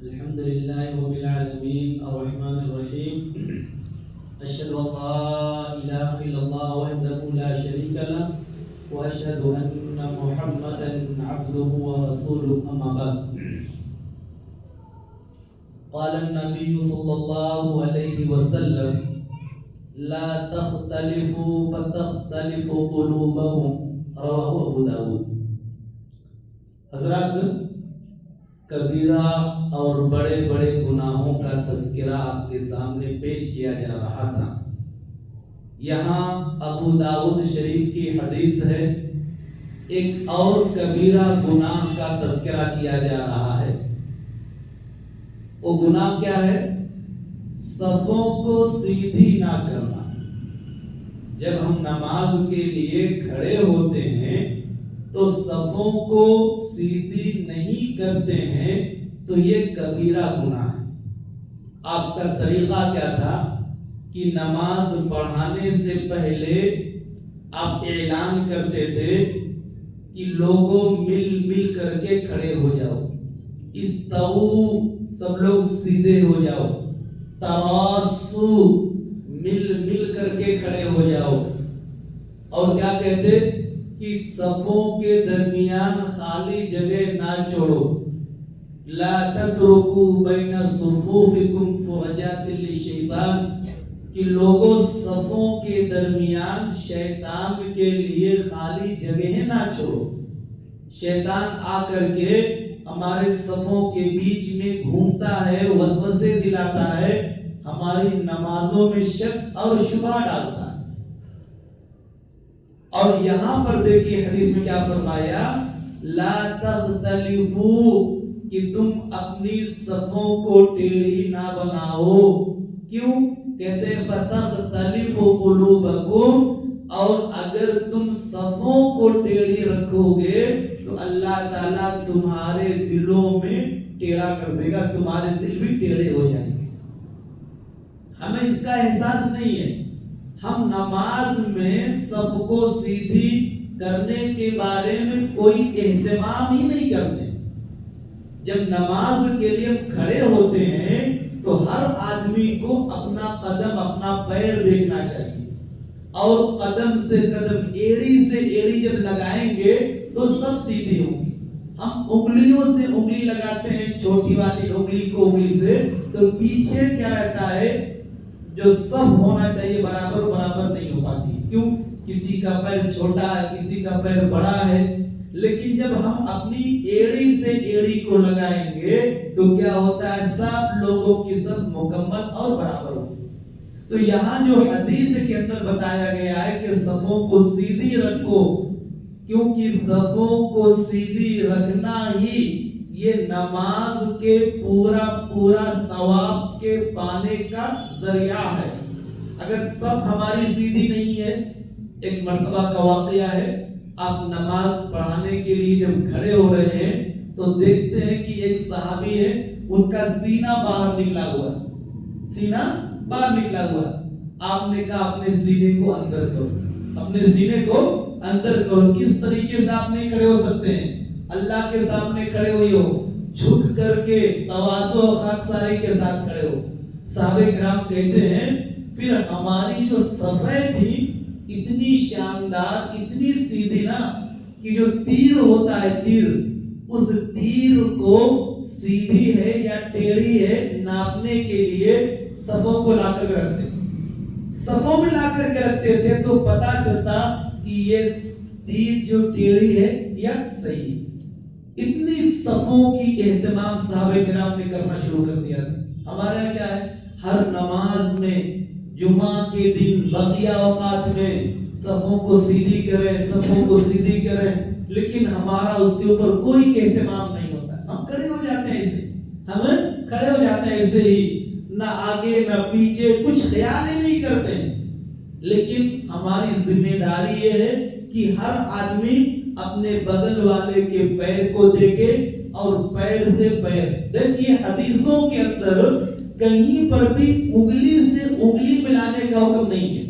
الحمد لله رب العالمين الرحمن الرحيم أشهد أن لا إله إلا الله وحده لا شريك له وأشهد أن محمدا عبده ورسوله أما بعد قال النبي صلى الله عليه وسلم لا تختلفوا فتختلف قلوبهم رواه أبو داود. حضرات، کبیرہ اور بڑے بڑے گناہوں کا تذکرہ آپ کے سامنے پیش کیا جا رہا تھا. یہاں ابو داؤد شریف کی حدیث ہے، ایک اور کبیرہ گناہ کا تذکرہ کیا جا رہا ہے. وہ گناہ کیا ہے؟ صفوں کو سیدھی نہ کرنا. جب ہم نماز کے لیے کھڑے ہوتے ہیں تو صفوں کو سیدھی نہیں کرتے ہیں تو یہ کبیرہ گناہ ہے. آپ کا طریقہ کیا تھا کہ نماز پڑھانے سے پہلے آپ اعلان کرتے تھے کہ لوگوں مل مل کر کے کھڑے ہو جاؤ، استو سب لوگ سیدھے ہو جاؤ، تراسو مل مل کر کے کھڑے ہو جاؤ. اور کیا کہتے کہ صفوں کے درمیان خالی جگہ نہ چھوڑو. لا تترکوا بین صفوفکم فرجات للشیطان، کہ لوگوں صفوں کے درمیان شیطان کے لیے خالی جگہیں نہ چھوڑو. شیطان آ کر کے ہمارے صفوں کے بیچ میں گھومتا ہے، وسوسے دلاتا ہے، ہماری نمازوں میں شک اور شبہ ڈالتا ہے. اور یہاں پر دیکھیے حدیث میں کیا فرمایا، لا تختلفوا، کہ تم اپنی صفوں کو ٹیڑھی نہ بناؤ. کیوں؟ کہتے فتختلف قلوبکم، اور اگر تم صفوں کو ٹیڑھی رکھو گے تو اللہ تعالیٰ تمہارے دلوں میں ٹیڑھا کر دے گا، تمہارے دل بھی ٹیڑھے ہو جائیں گے. ہمیں اس کا احساس نہیں ہے. ہم نماز میں صف کو سیدھی کرنے کے بارے میں کوئی اہتمام ہی نہیں کرتے. جب نماز کے لیے ہم کھڑے ہوتے ہیں تو ہر آدمی کو اپنا قدم اپنا پیر دیکھنا چاہیے، اور قدم سے قدم، ایڑی سے ایڑی جب لگائیں گے تو سب سیدھی ہوں گی. ہم انگلیوں سے انگلی لگاتے ہیں، چھوٹی والی انگلی کو انگلی سے، تو پیچھے کیا رہتا ہے، جو سب ہونا چاہیے برابر برابر نہیں ہو پاتی. کیوں؟ کسی کا پیر چھوٹا ہے، کسی کا پیر بڑا ہے. لیکن جب ہم اپنی ایڑی سے ایڑی کو لگائیں گے تو کیا ہوتا ہے، سب لوگوں کی سب مکمل اور برابر ہوگی. تو یہاں جو حدیث کے اندر بتایا گیا ہے کہ صفوں کو سیدھی رکھو، کیونکہ صفوں کو سیدھی رکھنا ہی یہ نماز کے پورا ثواب کے پانے کا ذریعہ ہے. اگر صف ہماری سیدھی نہیں ہے، ایک مرتبہ کا واقعہ ہے، آپ نماز پڑھانے کے لیے جب کھڑے ہو رہے ہیں تو دیکھتے ہیں کہ ایک صحابی ہے، ان کا سینہ باہر نکلا ہوا، سینہ باہر نکلا ہوا. آپ نے کہا اپنے سینے کو اندر کرو، اپنے سینے کو اندر کرو. اس طریقے سے آپ نہیں کھڑے ہو سکتے ہیں. اللہ کے سامنے کھڑے ہوئی ہو، جھک کر کے تواضع و خاکساری کے ساتھ کھڑے ہو. صحابہ کرام کہتے ہیں پھر ہماری جو صفیں تھی اتنی شاندار، اتنی سیدھی نا، کہ جو تیر ہوتا ہے، تیر، اس تیر کو سیدھی ہے یا ٹیڑھی ہے ناپنے کے لیے صفوں کو لا کر رکھتے، صفوں میں لا کر کے رکھتے تھے تو پتا چلتا کہ یہ تیر جو ٹیڑھی ہے یا صحیح. اتنی صفوں کی اہتمام صحابہ کرام نے کرنا شروع کر دیا تھا. ہمارا کیا ہے، ہر نماز میں، جمعہ کے دن، بقیہ اوقات میں صفوں کو سیدھی کریں، صفوں کو سیدھی کریں، لیکن ہمارا اس کے اوپر کوئی اہتمام نہیں ہوتا. ہم کھڑے ہو جاتے ہیں ایسے، ہم کھڑے ہو جاتے ہیں ایسے ہی، نہ آگے نہ پیچھے، کچھ خیال ہی نہیں کرتے ہیں. لیکن ہماری ذمہ داری یہ ہے کہ ہر آدمی اپنے بغل والے کے پیر کو دیکھے اور پیر سے پیر. دیکھیے حدیثوں کے اندر کہیں پر بھی انگلی سے انگلی ملانے کا حکم نہیں ہے.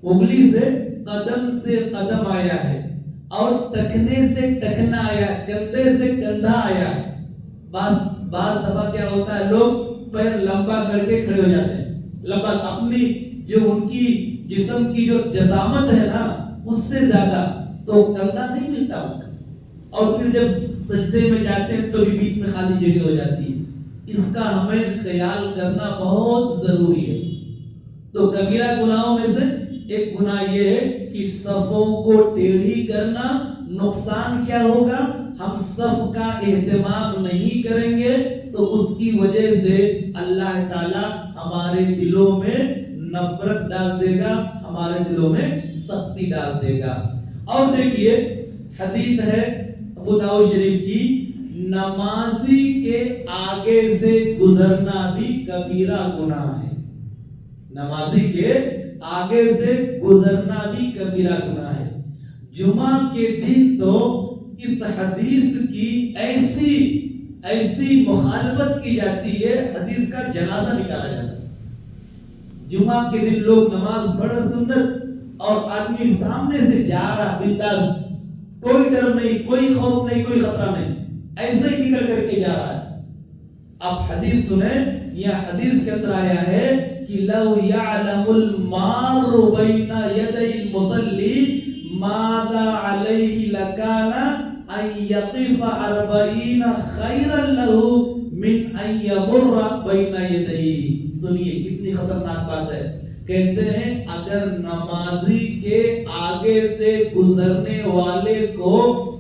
انگلی سے قدم آیا ہے، اور ٹکنے سے ٹکنا آیا، کندھے سے کندھا آیا ہے. بعض دفعہ کیا ہوتا ہے، لوگ پیر لمبا کر کے کھڑے ہو جاتے ہیں، لمبا اپنی جو ان کی جسم کی جو جسامت ہے نا اس سے زیادہ، تو کندھا نہیں ملتا ان کا، اور پھر جب سجدے میں جاتے ہیں تو بھی بیچ میں خالی جگہ ہو جاتی ہے۔ اس کا ہمیں خیال کرنا بہت ضروری ہے۔ تو کبیرہ گناہوں میں سے ایک گناہ یہ ہے کہ صفوں کو ٹیڑھی کرنا۔ نقصان کیا ہوگا؟ ہم صف کا اہتمام نہیں کریں گے تو اس کی وجہ سے اللہ تعالی ہمارے دلوں میں نفرت ڈال دے گا، ہمارے دلوں میں سختی ڈال دے گا۔ اور دیکھیے حدیث ہے ابو داؤد شریف کی، نمازی کے آگے سے گزرنا بھی کبیرہ گناہ ہے۔ نمازی کے آگے سے گزرنا بھی کبیرہ گناہ ہے۔ جمعہ کے دن تو اس حدیث کی ایسی مخالفت کی جاتی ہے، حدیث کا جنازہ نکالا جاتا ہے۔ جمعہ کے دن لوگ نماز پڑھ سنت اور آدمی سامنے سے جا رہا بنداز، کوئی ڈر نہیں، کوئی خوف نہیں، کوئی خطرہ نہیں، ایسے ہی نکل کر کے جا رہا ہے۔ اب حدیث سنیں، یہ حدیث کے اندر آیا ہے کہ لو یعلم المار بین یدی المصلی ماذا علیہ لکان ان یقف 40 خیرا له من ان یمر بین یدی۔ سنیے کتنی خطرناک بات ہے۔ کہتے ہیں اگر نمازی کے آگے سے گزرنے والے کو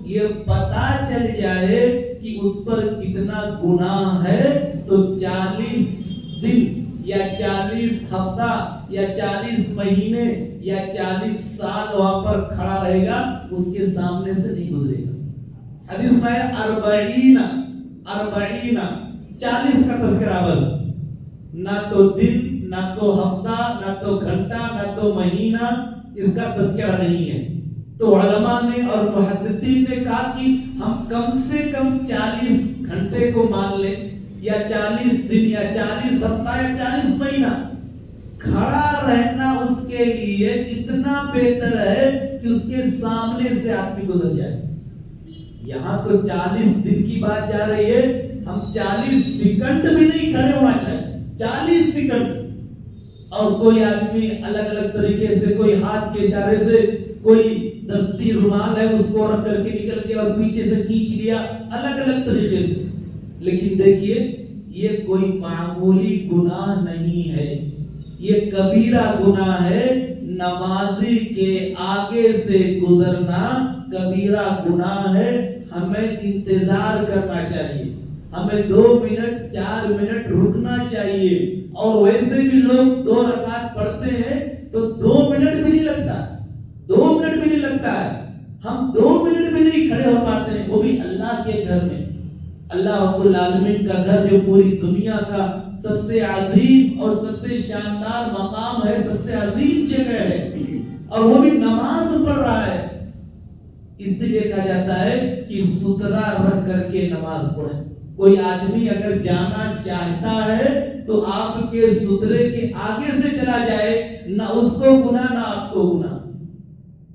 یہ پتا چل جائے کہ اس پر کتنا گناہ ہے تو 40 دن یا 40 ہفتہ یا 40 مہینے یا 40 سال وہاں پر کھڑا رہے گا، اس کے سامنے سے نہیں گزرے گا۔ حدیث میں 40 کا تذکرہ، بس نہ تو دن، نہ تو ہفتہ، نہ تو گھنٹہ، نہ تو مہینہ، اس کا تذکرہ نہیں ہے۔ تو علماء نے اور محدثین نے کہا کہ ہم کم سے کم 40 گھنٹے کو مان لیں، یا 40 دن، یا 40 ہفتہ، یا 40 مہینہ کھڑا رہنا اس کے لیے اتنا بہتر ہے کہ اس کے سامنے سے آدمی گزر جائے۔ یہاں تو 40 دن کی بات جا رہی ہے، ہم 40 سیکنڈ بھی نہیں کھڑے ہونا چاہیے، 40 سیکنڈ۔ اور کوئی آدمی الگ الگ طریقے سے، کوئی ہاتھ کے اشارے سے، کوئی دستی رومال ہے اس کو رکھ کر کے نکل کے اور پیچھے سے کھینچ لیا، الگ الگ طریقے سے۔ لیکن دیکھیے یہ کوئی معمولی گناہ نہیں ہے، یہ کبیرہ گناہ ہے۔ نمازی کے آگے سے گزرنا کبیرہ گناہ ہے۔ ہمیں انتظار کرنا چاہیے، ہمیں 2 منٹ 4 منٹ رکنا چاہیے۔ اور ویسے بھی لوگ 2 رکعت پڑھتے ہیں تو 2 منٹ بھی نہیں لگتا، 2 منٹ بھی نہیں لگتا ہے۔ ہم 2 منٹ بھی نہیں کھڑے ہو پاتے ہیں، وہ بھی اللہ کے گھر میں۔ اللہ رب العالمین کا گھر جو پوری دنیا کا سب سے عظیم اور سب سے شاندار مقام ہے، سب سے عظیم جگہ ہے، اور وہ بھی نماز پڑھ رہا ہے۔ اس لیے کہا جاتا ہے کہ سترا رکھ کر کے نماز پڑھے۔ کوئی آدمی اگر جانا چاہتا ہے تو آپ کے سترے کے آگے سے چلا جائے، نہ اس کو گناہ نہ آپ کو گناہ۔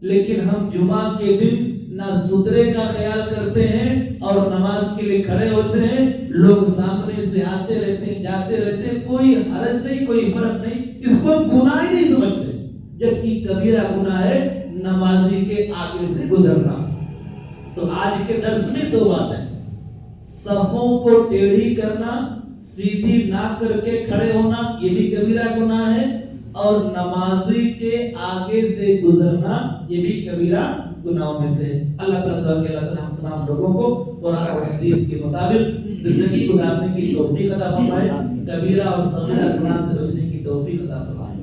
لیکن ہم جمعہ کے دن نہ سترے کا خیال کرتے ہیں اور نماز کے لیے کھڑے ہوتے ہیں، لوگ سامنے سے آتے رہتے ہیں، جاتے رہتے ہیں، کوئی حرج نہیں، کوئی فرق نہیں، اس کو گناہ ہی نہیں سمجھتے، جبکہ کبیرہ گناہ ہے نمازی کے آگے سے گزرنا۔ تو آج کے درس میں 2 باتیں، صفوں کو ٹیڑھی کرنا، سیدھی نہ کر کے کھڑے ہونا، یہ بھی کبیرہ گناہ ہے، اور نمازی کے آگے سے گزرنا یہ بھی کبیرہ گناہوں میں سے۔ اللہ تعالیٰ ہم تمام لوگوں کو قرآن اور حدیث کے مطابق زندگی گزارنے کی توفیق عطا فرمائے، کبیرہ اور صغیرہ گناہ سے بچنے کی توفیق عطا فرمائے۔